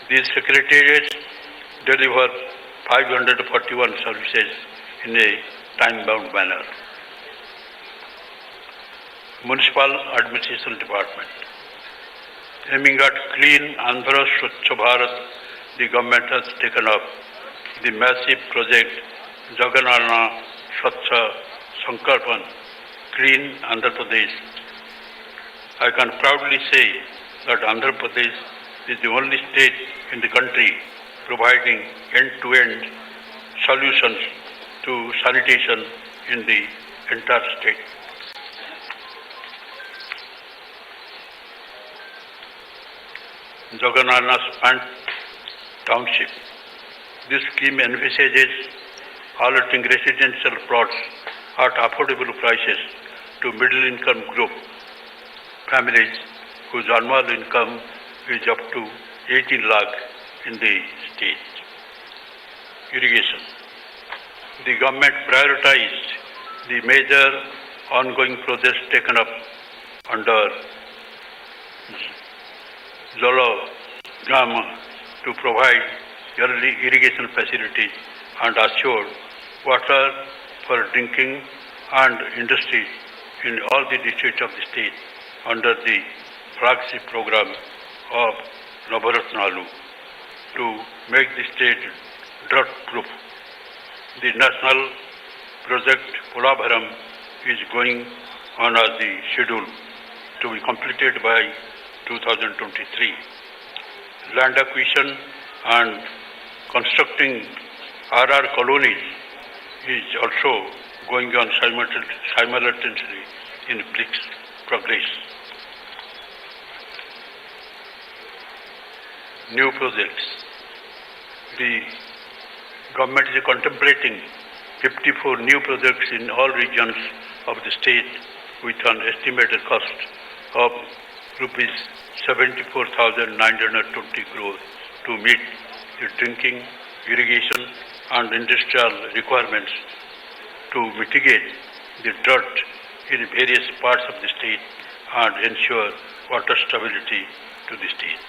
These secretariats deliver 541 services in a time-bound manner. Municipal Administration Department. Aiming at clean Andhra Swachh Bharat, the government has taken up the massive project Jagannatha Swachh Sankalpan, Clean Andhra Pradesh. I can proudly say that Andhra Pradesh is the only state in the country providing end-to-end solutions to sanitation in the entire state. Jagannatha Spant Township. This scheme envisages allotting residential plots at affordable prices to middle-income group families whose annual income is up to 18 lakh in the state. Irrigation. The government prioritized the major ongoing projects taken up under Jala Grama to provide early irrigation facilities and assure water for drinking and industry in all the districts of the state under the flagship program of Navaratnalu to make the state drought-proof. The national project Polabharam is going on as the schedule to be completed by 2023. Land acquisition and constructing RR colonies is also going on simultaneously in brisk progress. New projects. The government is contemplating 54 new projects in all regions of the state with an estimated cost of rupees 74,920 crores to meet the drinking, irrigation and industrial requirements to mitigate the drought in various parts of the state and ensure water stability to the state.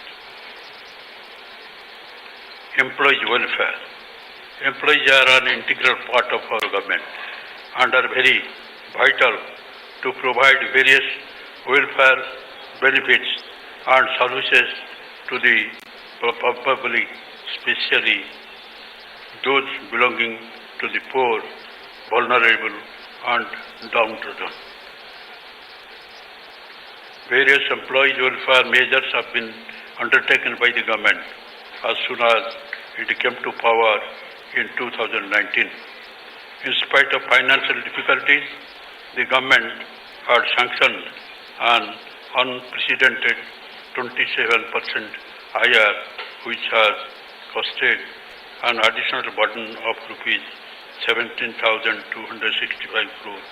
Employees' welfare. Employees are an integral part of our government and are very vital to provide various welfare benefits and services to the public, especially those belonging to the poor, vulnerable and downtrodden. Various employee welfare measures have been undertaken by the government as soon as it came to power in 2019. In spite of financial difficulties, the government had sanctioned an unprecedented 27% higher, which has costed an additional burden of rupees 17,265 crore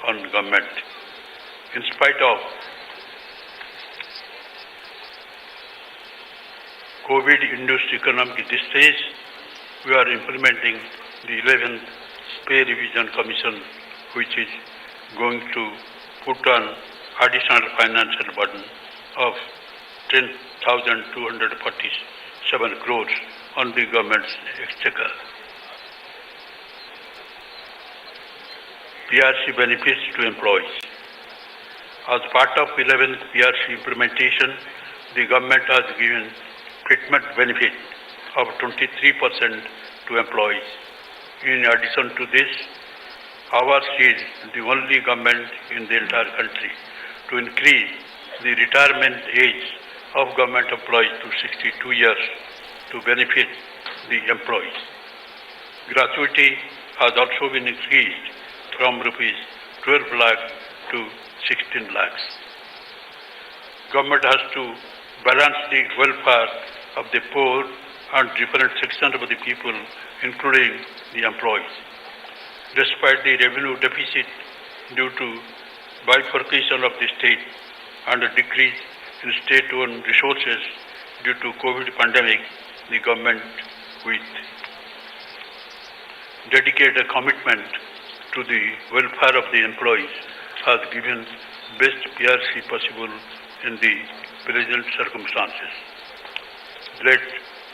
on government. In spite of COVID-induced economic distress, we are implementing the 11th Pay Revision Commission, which is going to put an additional financial burden of 10,247 crores on the government's exchequer. PRC benefits to employees. As part of 11th PRC implementation, the government has given treatment benefit of 23% to employees. In addition to this, ours is the only government in the entire country to increase the retirement age of government employees to 62 years to benefit the employees. Gratuity has also been increased from rupees 12 lakh to 16 lakhs. Government has to balance the welfare of the poor and different sections of the people, including the employees. Despite the revenue deficit due to bifurcation of the state and a decrease in state-owned resources due to COVID pandemic, the government, with dedicated commitment to the welfare of the employees, has given best PRC possible in the present circumstances. Let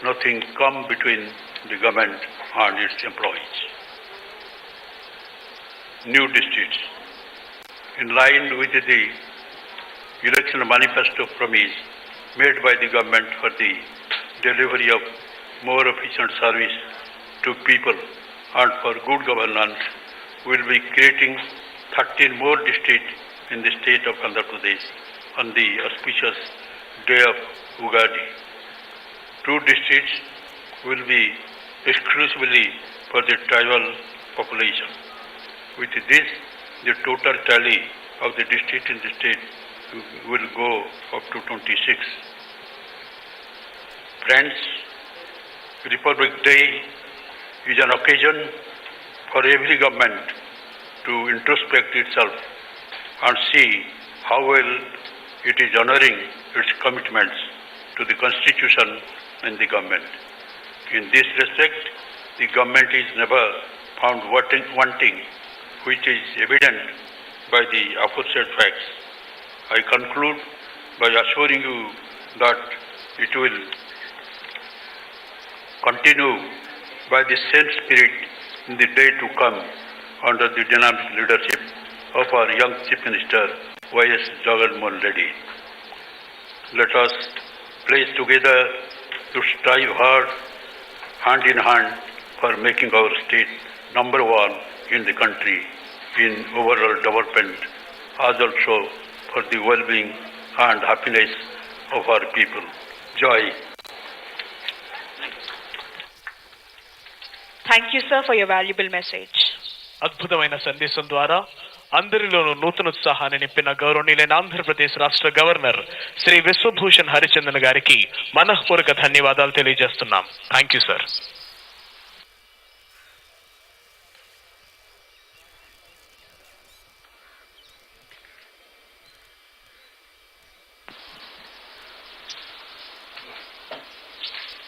nothing come between the government and its employees. New districts. In line with the election manifesto promise made by the government for the delivery of more efficient service to people and for good governance, we will be creating 13 more districts in the state of Andhra Pradesh on the auspicious day of Ugadi. 2 districts will be exclusively for the tribal population. With this, the total tally of the districts in the state will go up to 26. Friends, Republicday is an occasion for every government to introspect itself and see how well it is honoring its commitments to the Constitution and the government. In this respect, the government is never found wanting, which is evident by the aforesaid facts. I conclude by assuring you that it will continue by the same spirit in the day to come under the dynamic leadership of our young Chief Minister, Y.S. Jagan Mohan Reddy. Let us pledge together to strive hard, hand in hand, for making our state number 1 in the country in overall development, as also for the well-being and happiness of our people. Joy. Thank you, sir, for your valuable message. అద్భుతమైన సందేశం ద్వారా అందరిలోనూ నూతనోత్సాహాన్ని నింపిన గౌరవనీయులైన ఆంధ్రప్రదేశ్ రాష్ట్ర governor Shri Vishwabhushan Harichandan గారికి మనఃపూర్వక ధన్యవాదాలు తెలియజేస్తున్నాం. Thank you sir.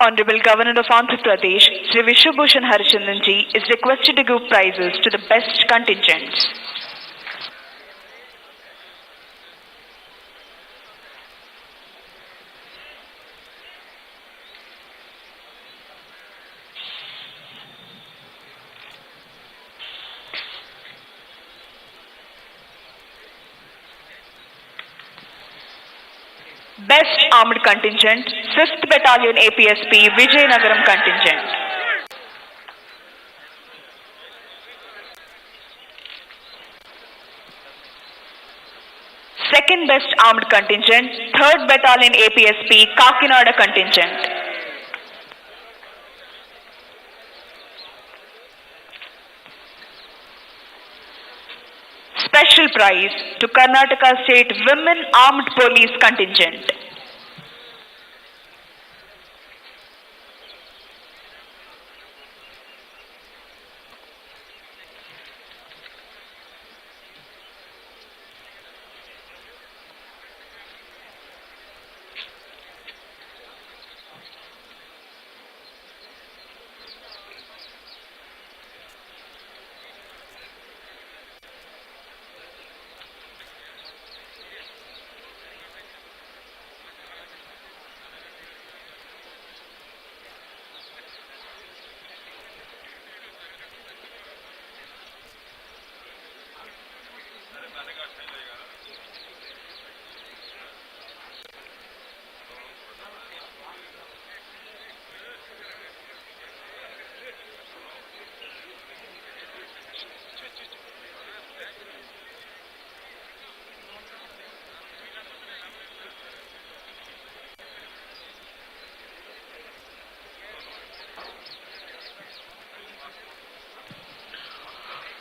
Honorable Governor of Andhra Pradesh, Sri Vijayawada Harichandan ji is requested to give prizes to the best contingents. Best Armed Contingent, 5th Battalion APSP, Vijayanagaram Contingent. Second Best Armed Contingent, 3rd Battalion APSP, Kakinada Contingent. Special prize to Karnataka State Women Armed Police Contingent.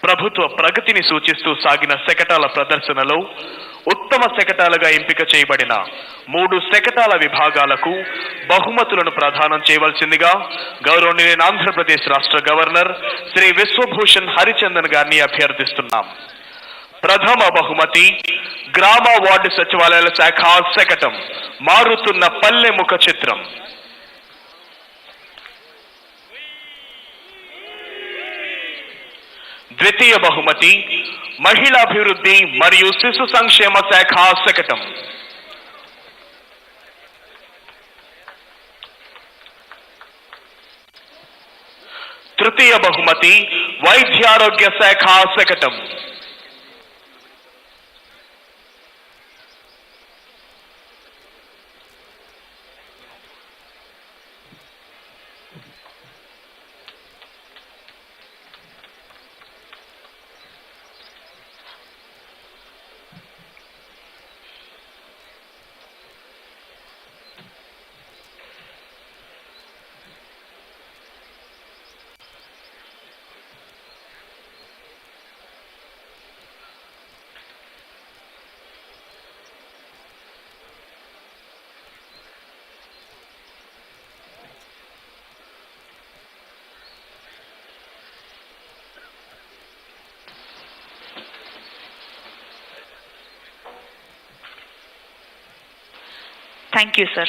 ప్రభుత్వ ప్రగతిని సూచిస్తూ సాగిన శకటాల ప్రదర్శనలో ఉత్తమ శకటాలుగా ఎంపిక చేయబడిన 3 శకటాల విభాగాలకు బహుమతులను ప్రదానం చేయవలసిందిగా గౌరవనీయులైన ఆంధ్రప్రదేశ్ రాష్ట్ర గవర్నర్ శ్రీ విశ్వభూషణ్ హరిచందన్ గారిని అభ్యర్థిస్తున్నాం. ప్రథమ బహుమతి గ్రామ వార్డు సచివాలయాల శాఖ శకటం మారుతున్న పల్లె ముఖ చిత్రం. ద్వితీయ బహుమతి మహిళాభివృద్ధి మరియు శిశు సంక్షేమ శాఖ శకటం. తృతీయ బహుమతి వైద్యారోగ్య శాఖ శకటం. Thank you, sir.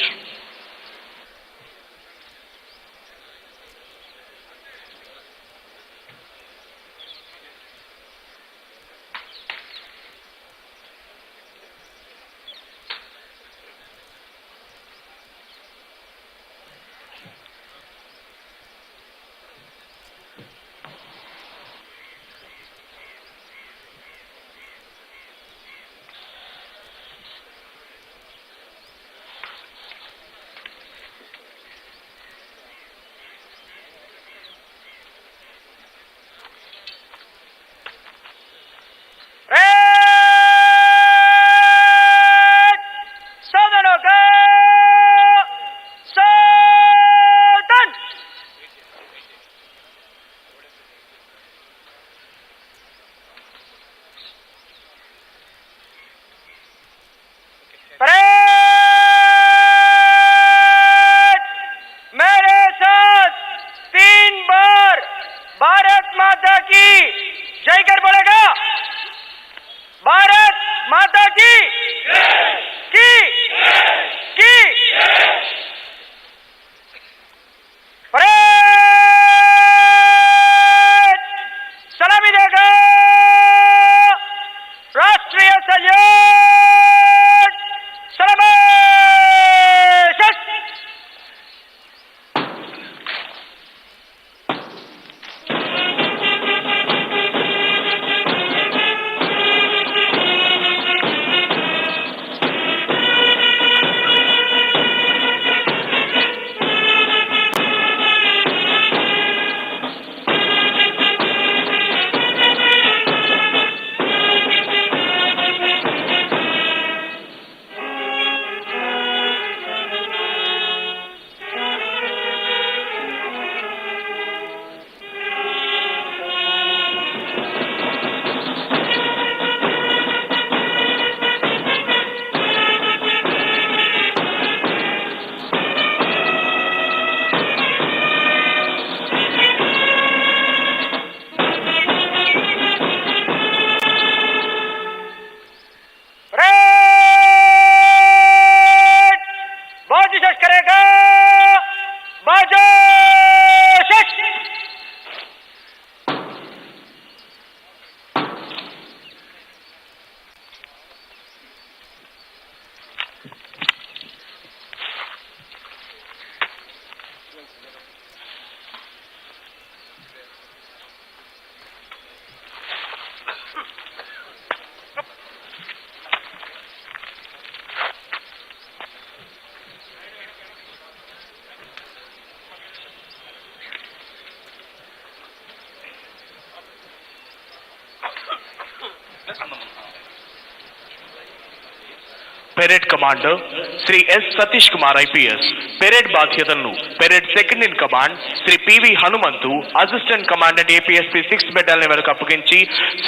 Parade commander Shri S Satish Kumar IPS parade బాధ్యతలను parade second in command Shri PV Hanumanthu assistant commandant APSP 6th battalion వరకు అప్పగించి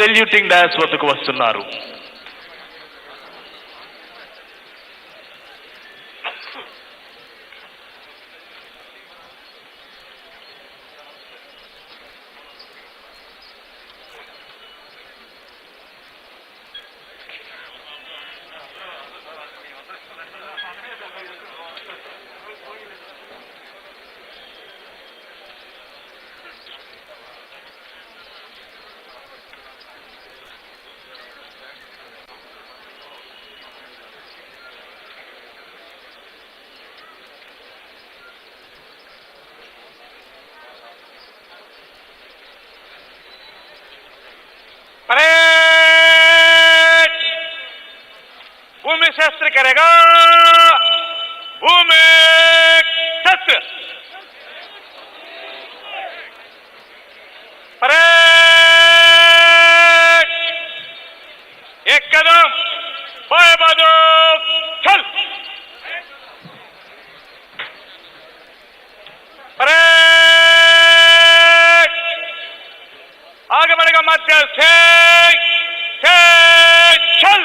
సెల్యూటింగ్ డయాస్ వద్దకు వస్తున్నారు. भूमि शस्त्र करेगा. भूमि शस्त्र. परेड. एक कदम बाएं बंदूक चल. परेड. आगे बढ़ेगा मध्य से चल.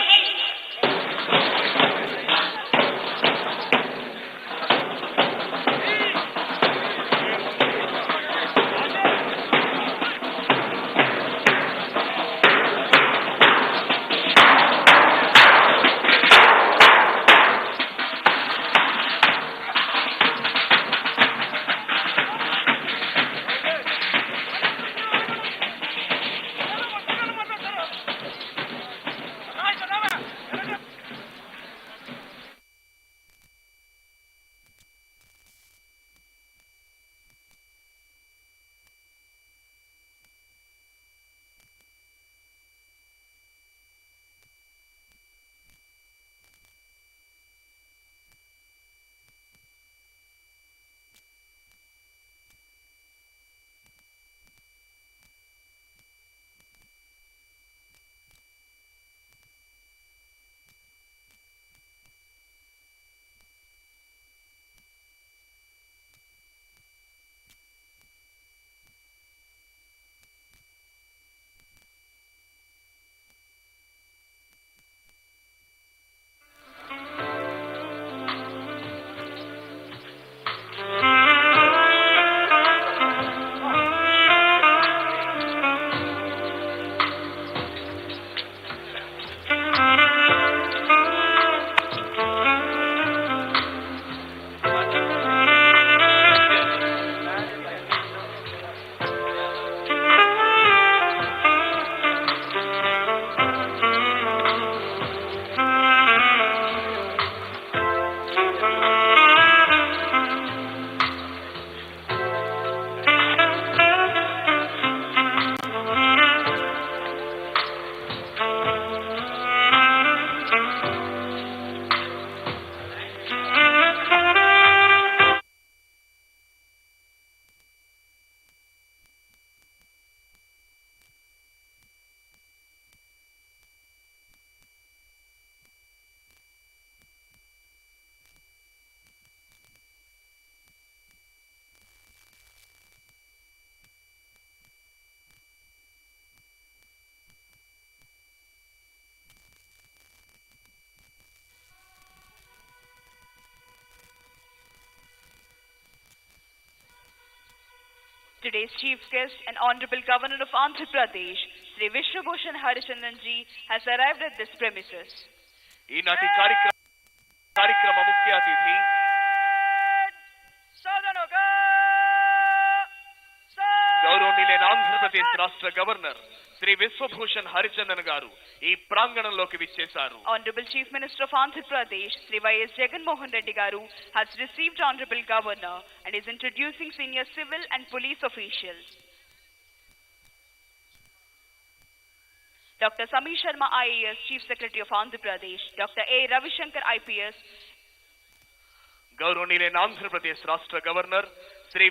Today's chief guest and Honorable Governor of Andhra Pradesh, Sri Vijayawada Harichandanji, has arrived at this premises. ఈనాటి కార్యక్రమ ముఖ్య అతిథి గౌరవనీయులైన ఆంధ్రప్రదేశ్ రాష్ట్ర గవర్నర్ శ్రీ విశ్వభూషణ్ హరిచందన్ గారు ఈ ప్రాంగణంలోకి విచ్చేశారు. Honorable Chief Minister of Andhra Pradesh, Sri Y.S. Jagan Mohan Reddy garu, has received Honorable Governor and is introducing senior civil and police officials. Dr. Samir Sharma IAS, Chief Secretary of Andhra Pradesh, Dr. A. Ravishankar IPS, గౌరవనీయులైన ఆంధ్రప్రదేశ్ రాష్ట్ర governor Shri